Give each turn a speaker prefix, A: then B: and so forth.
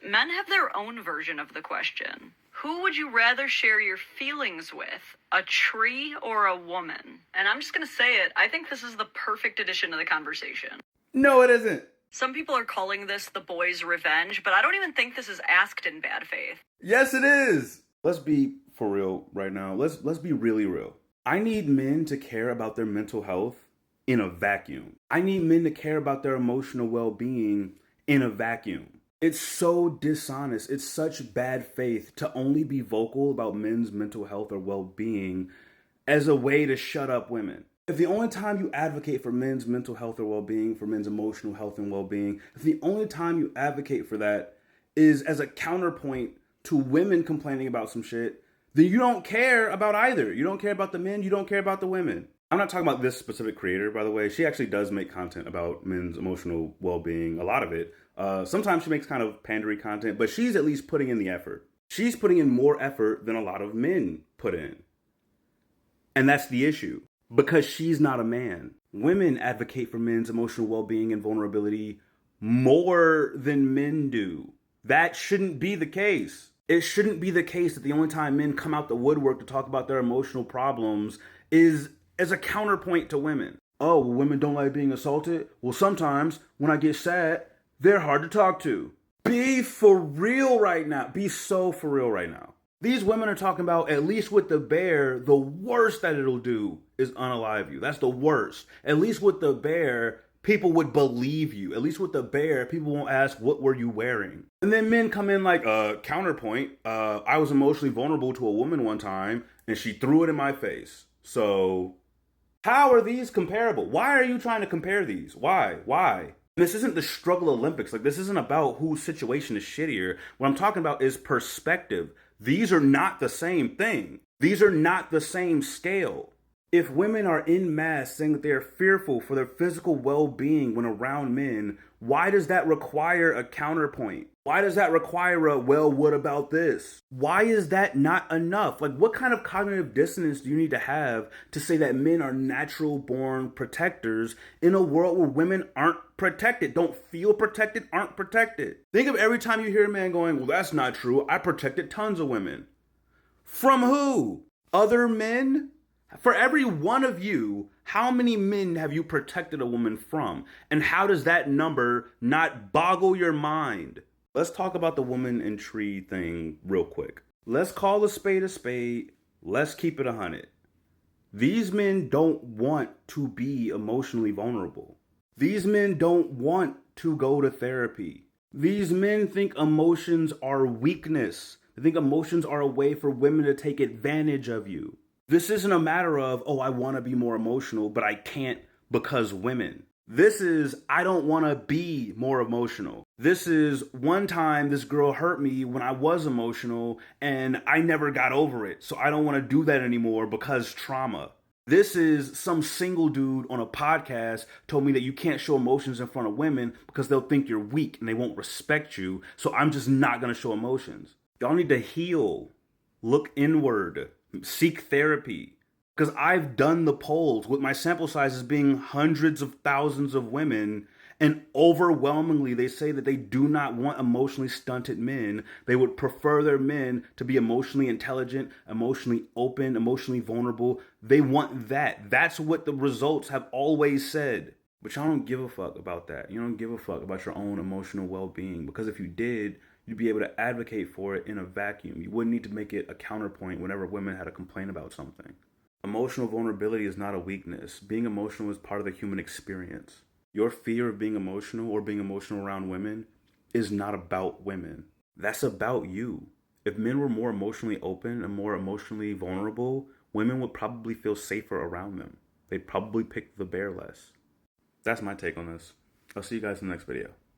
A: Men have their own version of the question. Who would you rather share your feelings with, a tree or a woman? And I'm just gonna say it, I think this is the perfect addition to the conversation.
B: No, it isn't.
A: Some people are calling this the boys' revenge, but I don't even think this is asked in bad faith.
B: Yes, it is. Let's be for real right now. Let's be really real. I need men to care about their mental health in a vacuum. I need men to care about their emotional well-being in a vacuum. It's so dishonest. It's such bad faith to only be vocal about men's mental health or well-being as a way to shut up women. If the only time you advocate for men's mental health or well-being, for men's emotional health and well-being, if the only time you advocate for that is as a counterpoint to women complaining about some shit, then you don't care about either. You don't care about the men, you don't care about the women. I'm not talking about this specific creator, by the way. She actually does make content about men's emotional well-being, a lot of it. Sometimes she makes kind of pandery content, but she's at least putting in the effort. She's putting in more effort than a lot of men put in. And that's the issue. Because she's not a man. Women advocate for men's emotional well-being and vulnerability more than men do. That shouldn't be the case. It shouldn't be the case that the only time men come out the woodwork to talk about their emotional problems is as a counterpoint to women. Oh, well, women don't like being assaulted? Well, sometimes when I get sad, they're hard to talk to. Be for real right now. Be so for real right now. These women are talking about, at least with the bear, the worst that it'll do is unalive you. That's the worst. At least with the bear, people would believe you. At least with the bear, people won't ask, what were you wearing? And then men come in like, counterpoint. I was emotionally vulnerable to a woman one time, and she threw it in my face. So how are these comparable? Why are you trying to compare these? Why? This isn't the struggle Olympics. Like, this isn't about whose situation is shittier. What I'm talking about is perspective. These are not the same thing. These are not the same scale. If women are en masse saying that they are fearful for their physical well-being when around men, why does that require a counterpoint? Why does that require a, well, what about this? Why is that not enough? Like, what kind of cognitive dissonance do you need to have to say that men are natural born protectors in a world where women aren't protected, don't feel protected, aren't protected? Think of every time you hear a man going, well, that's not true. I protected tons of women. From who? Other men? For every one of you, how many men have you protected a woman from? And how does that number not boggle your mind? Let's talk about the woman and tree thing real quick. Let's call a spade a spade. Let's keep it 100. These men don't want to be emotionally vulnerable. These men don't want to go to therapy. These men think emotions are weakness. They think emotions are a way for women to take advantage of you. This isn't a matter of, oh, I want to be more emotional, but I can't because women. This is, I don't want to be more emotional. This is, one time this girl hurt me when I was emotional and I never got over it. So I don't want to do that anymore because trauma. This is, some single dude on a podcast told me that you can't show emotions in front of women because they'll think you're weak and they won't respect you. So I'm just not going to show emotions. Y'all need to heal. Look inward. Seek therapy. Because I've done the polls with my sample sizes being hundreds of thousands of women, and overwhelmingly they say that they do not want emotionally stunted men. They would prefer their men to be emotionally intelligent, emotionally open, emotionally vulnerable. They want that. That's what the results have always said. But y'all don't give a fuck about that. You don't give a fuck about your own emotional well-being, because if you did, you'd be able to advocate for it in a vacuum. You wouldn't need to make it a counterpoint whenever women had a complaint about something. Emotional vulnerability is not a weakness. Being emotional is part of the human experience. Your fear of being emotional or being emotional around women is not about women. That's about you. If men were more emotionally open and more emotionally vulnerable, women would probably feel safer around them. They'd probably pick the bear less. That's my take on this. I'll see you guys in the next video.